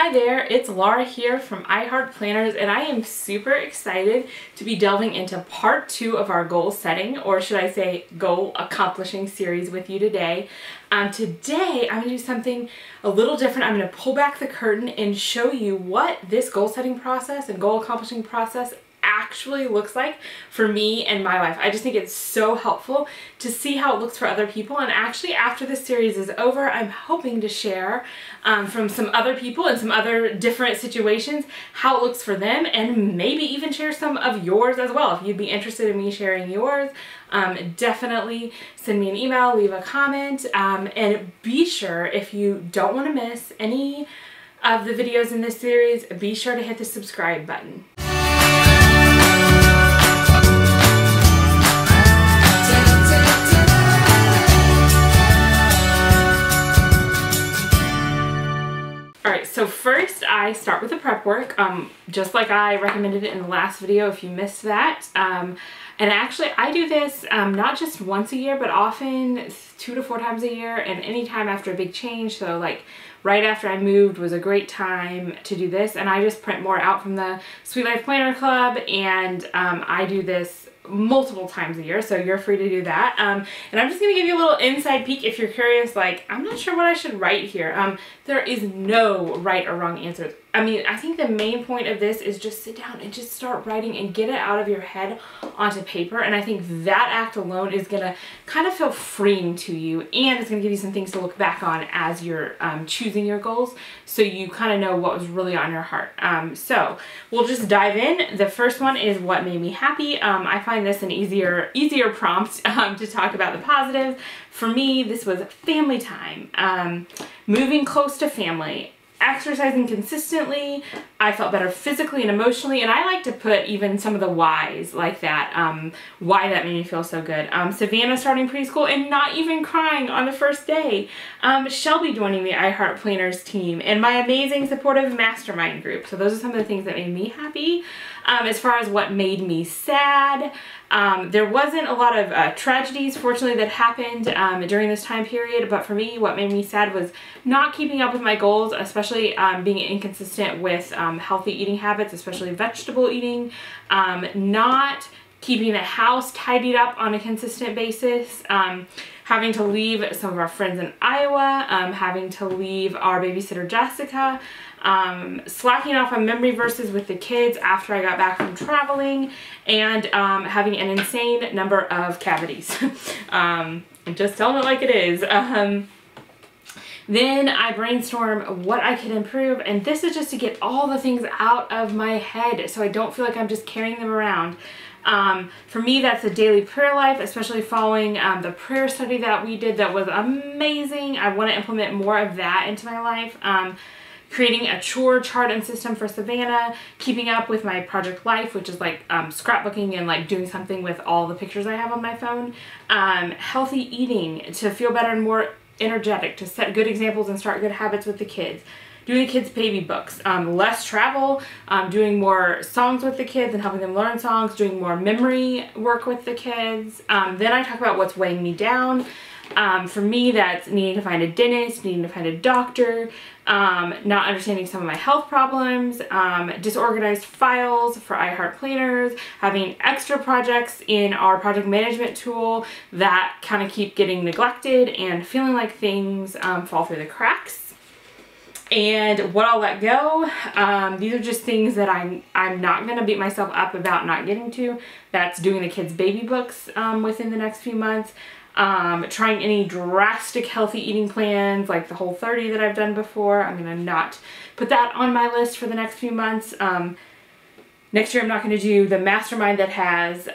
Hi there, it's Laura here from iHeartPlanners, and I am super excited to be delving into part 2 of our goal setting, or should I say goal accomplishing series with you today. Today I'm going to do something a little different. I'm going to pull back the curtain and show you what this goal setting process and goal accomplishing process actually looks like for me and my life. I just think it's so helpful to see how it looks for other people, and actually after this series is over, I'm hoping to share from some other people in some other different situations how it looks for them, and maybe even share some of yours as well. If you'd be interested in me sharing yours, definitely send me an email, leave a comment, and be sure, if you don't want to miss any of the videos in this series, be sure to hit the subscribe button. Alright, so first I start with the prep work, just like I recommended it in the last video if you missed that. And actually I do this not just once a year, but often 2 to 4 times a year, and any time after a big change. So like right after I moved was a great time to do this, and I just print more out from the Sweet Life Planner Club, and I do this multiple times a year, so you're free to do that. And I'm just going to give you a little inside peek if you're curious, like, I'm not sure what I should write here. There is no right or wrong answers. I mean, I think the main point of this is just sit down and just start writing and get it out of your head onto paper, and I think that act alone is going to kind of feel freeing to you, and it's going to give you some things to look back on as you're choosing your goals, so you kind of know what was really on your heart. So we'll just dive in. The first one is what made me happy. I find this an easier prompt to talk about the positives. For me, this was family time, moving close to family, exercising consistently. I felt better physically and emotionally, and I like to put even some of the whys like that, why that made me feel so good. Savannah starting preschool and not even crying on the first day. Shelby joining the iHeartPlanners team, and my amazing supportive mastermind group. So those are some of the things that made me happy. As far as what made me sad, there wasn't a lot of tragedies, fortunately, that happened during this time period, but for me, what made me sad was not keeping up with my goals, especially being inconsistent with healthy eating habits, especially vegetable eating, not keeping the house tidied up on a consistent basis, having to leave some of our friends in Iowa, having to leave our babysitter Jessica, slacking off on memory verses with the kids after I got back from traveling, and having an insane number of cavities. I'm just telling it like it is. Then I brainstorm what I could improve, and this is just to get all the things out of my head so I don't feel like I'm just carrying them around. For me, that's a daily prayer life, especially following the prayer study that we did that was amazing. I want to implement more of that into my life. Creating a chore chart and system for Savannah, keeping up with my project life, which is like scrapbooking and like doing something with all the pictures I have on my phone. Healthy eating to feel better and more energetic, to set good examples and start good habits with the kids. Doing the kids' baby books, less travel, doing more songs with the kids and helping them learn songs, doing more memory work with the kids. Then I talk about what's weighing me down. For me, that's needing to find a dentist, needing to find a doctor, not understanding some of my health problems, disorganized files for iHeartPlanners, having extra projects in our project management tool that kind of keep getting neglected, and feeling like things fall through the cracks. And what I'll let go, these are just things that I'm not going to beat myself up about not getting to. That's doing the kids' baby books within the next few months. Trying any drastic healthy eating plans like the Whole30 that I've done before. I'm going to not put that on my list for the next few months. Next year I'm not going to do the mastermind that has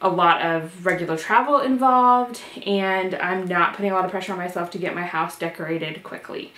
a lot of regular travel involved, and I'm not putting a lot of pressure on myself to get my house decorated quickly.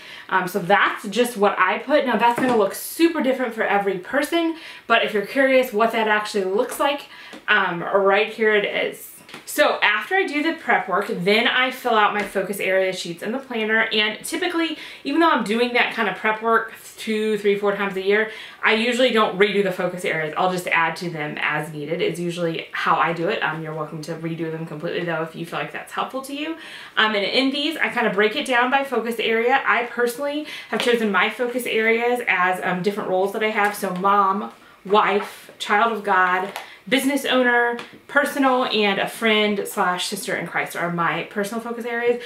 So that's just what I put. Now that's going to look super different for every person, but if you're curious what that actually looks like, right here it is. So after I do the prep work, then I fill out my focus area sheets in the planner. And typically, even though I'm doing that kind of prep work 2, 3, 4 times a year, I usually don't redo the focus areas. I'll just add to them as needed. It's usually how I do it. You're welcome to redo them completely though if you feel like that's helpful to you. And in these, I kind of break it down by focus area. I personally have chosen my focus areas as different roles that I have. So mom, wife, child of God, business owner, personal, and a friend / sister in Christ are my personal focus areas.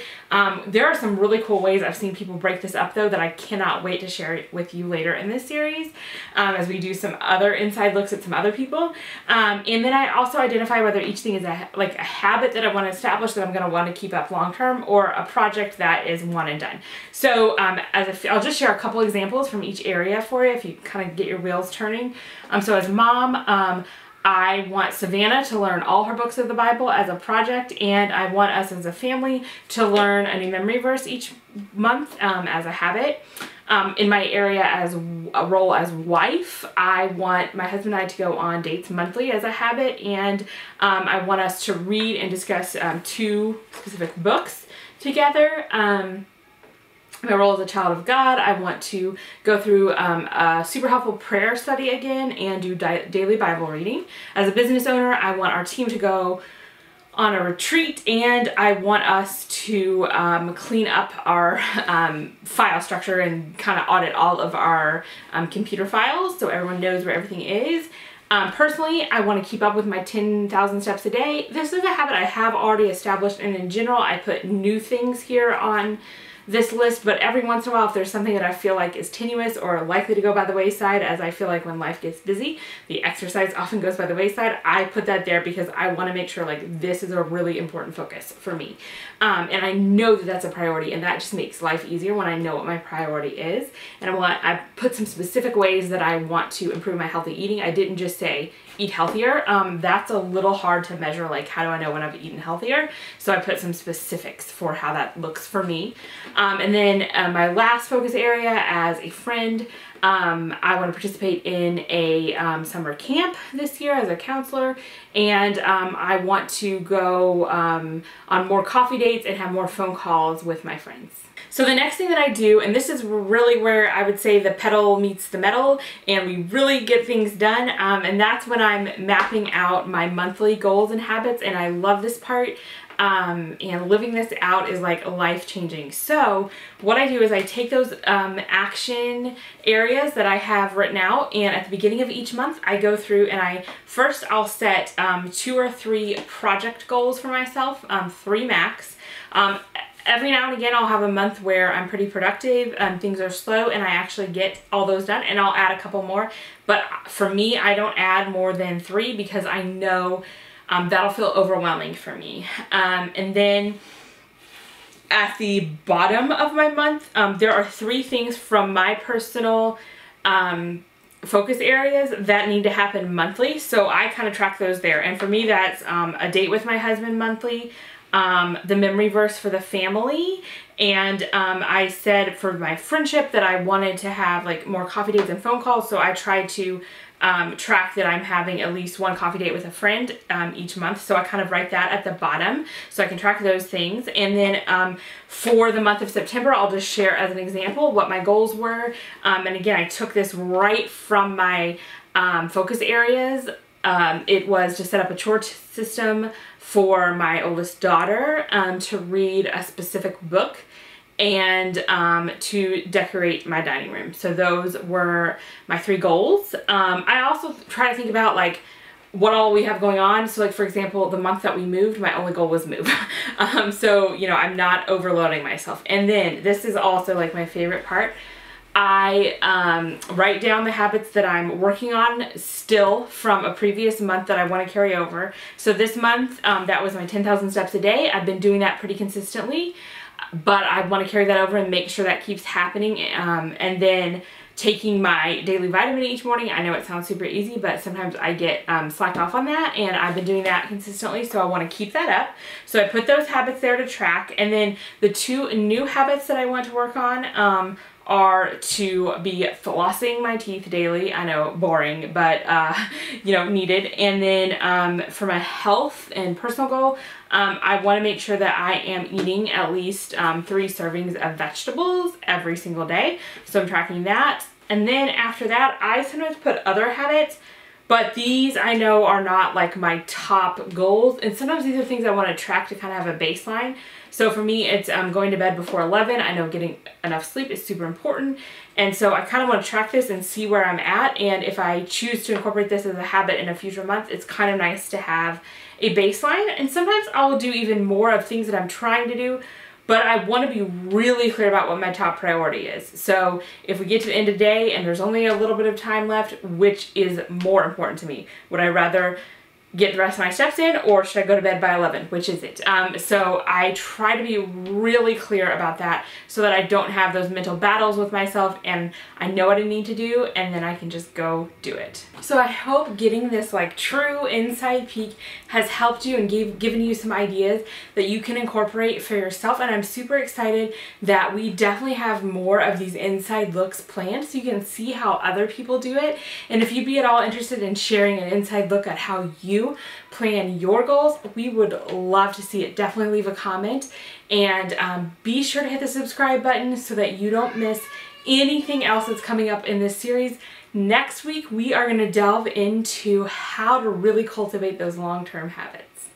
There are some really cool ways I've seen people break this up though that I cannot wait to share it with you later in this series as we do some other inside looks at some other people. And then I also identify whether each thing is a habit that I want to establish that I'm going to want to keep up long term, or a project that is one and done. So I'll just share a couple examples from each area for you if you kind of get your wheels turning. So as mom, I want Savannah to learn all her books of the Bible as a project, and I want us as a family to learn a new memory verse each month as a habit. In my area as a role as wife, I want my husband and I to go on dates monthly as a habit, and I want us to read and discuss 2 specific books together. My role as a child of God, I want to go through a super helpful prayer study again and do daily Bible reading. As a business owner, I want our team to go on a retreat, and I want us to clean up our file structure and kind of audit all of our computer files so everyone knows where everything is. Personally, I want to keep up with my 10,000 steps a day. This is a habit I have already established, and in general, I put new things here on this list, but every once in a while, if there's something that I feel like is tenuous or likely to go by the wayside, as I feel like when life gets busy, the exercise often goes by the wayside, I put that there because I want to make sure like this is a really important focus for me. And I know that that's a priority, and that just makes life easier when I know what my priority is. And I put some specific ways that I want to improve my healthy eating. I didn't just say eat healthier. That's a little hard to measure, like how do I know when I've eaten healthier? So I put some specifics for how that looks for me. And then my last focus area as a friend, I want to participate in a summer camp this year as a counselor, and I want to go on more coffee dates and have more phone calls with my friends. So the next thing that I do, and this is really where I would say the pedal meets the metal and we really get things done, and that's when I'm mapping out my monthly goals and habits, and I love this part. And living this out is like life-changing. So what I do is I take those action areas that I have written out, and at the beginning of each month I go through and I'll set 2 or 3 project goals for myself, 3 max. Every now and again I'll have a month where I'm pretty productive, things are slow, and I actually get all those done, and I'll add a couple more. But for me, I don't add more than 3 because I know that'll feel overwhelming for me. And then at the bottom of my month, there are 3 things from my personal focus areas that need to happen monthly. So I kind of track those there. And for me, that's a date with my husband monthly, the memory verse for the family, and I said for my friendship that I wanted to have like more coffee dates and phone calls. So I tried to track that I'm having at least 1 coffee date with a friend each month. So I kind of write that at the bottom so I can track those things. And then for the month of September, I'll just share as an example what my goals were. And again, I took this right from my focus areas. It was to set up a chore system for my oldest daughter to read a specific book, and to decorate my dining room. So those were my 3 goals. I also try to think about like what all we have going on. So like, for example, the month that we moved, my only goal was move. So, you know, I'm not overloading myself. And then this is also like my favorite part. I write down the habits that I'm working on still from a previous month that I want to carry over. So this month, that was my 10,000 steps a day. I've been doing that pretty consistently, but I want to carry that over and make sure that keeps happening. And then taking my daily vitamin each morning. I know it sounds super easy, but sometimes I get slacked off on that, and I've been doing that consistently, so I want to keep that up. So I put those habits there to track, and then the 2 new habits that I want to work on are to be flossing my teeth daily. I know, boring, but you know, needed. And then for my health and personal goal, I want to make sure that I am eating at least 3 servings of vegetables every single day. So I'm tracking that. And then after that, I sometimes put other habits, but these I know are not like my top goals. And sometimes these are things I want to track to kind of have a baseline. So for me, it's going to bed before 11. I know getting enough sleep is super important. And so I kind of want to track this and see where I'm at. And if I choose to incorporate this as a habit in a future month, it's kind of nice to have a baseline. And sometimes I'll do even more of things that I'm trying to do, but I want to be really clear about what my top priority is. So if we get to the end of the day and there's only a little bit of time left, which is more important to me? Would I rather get the rest of my steps in, or should I go to bed by 11? Which is it? So I try to be really clear about that so that I don't have those mental battles with myself and I know what I need to do and then I can just go do it. So I hope getting this like true inside peek has helped you and given you some ideas that you can incorporate for yourself. And I'm super excited that we definitely have more of these inside looks planned so you can see how other people do it. And if you'd be at all interested in sharing an inside look at how you plan your goals, we would love to see it. Definitely leave a comment, and be sure to hit the subscribe button so that you don't miss anything else that's coming up in this series. Next week, we are going to delve into how to really cultivate those long-term habits.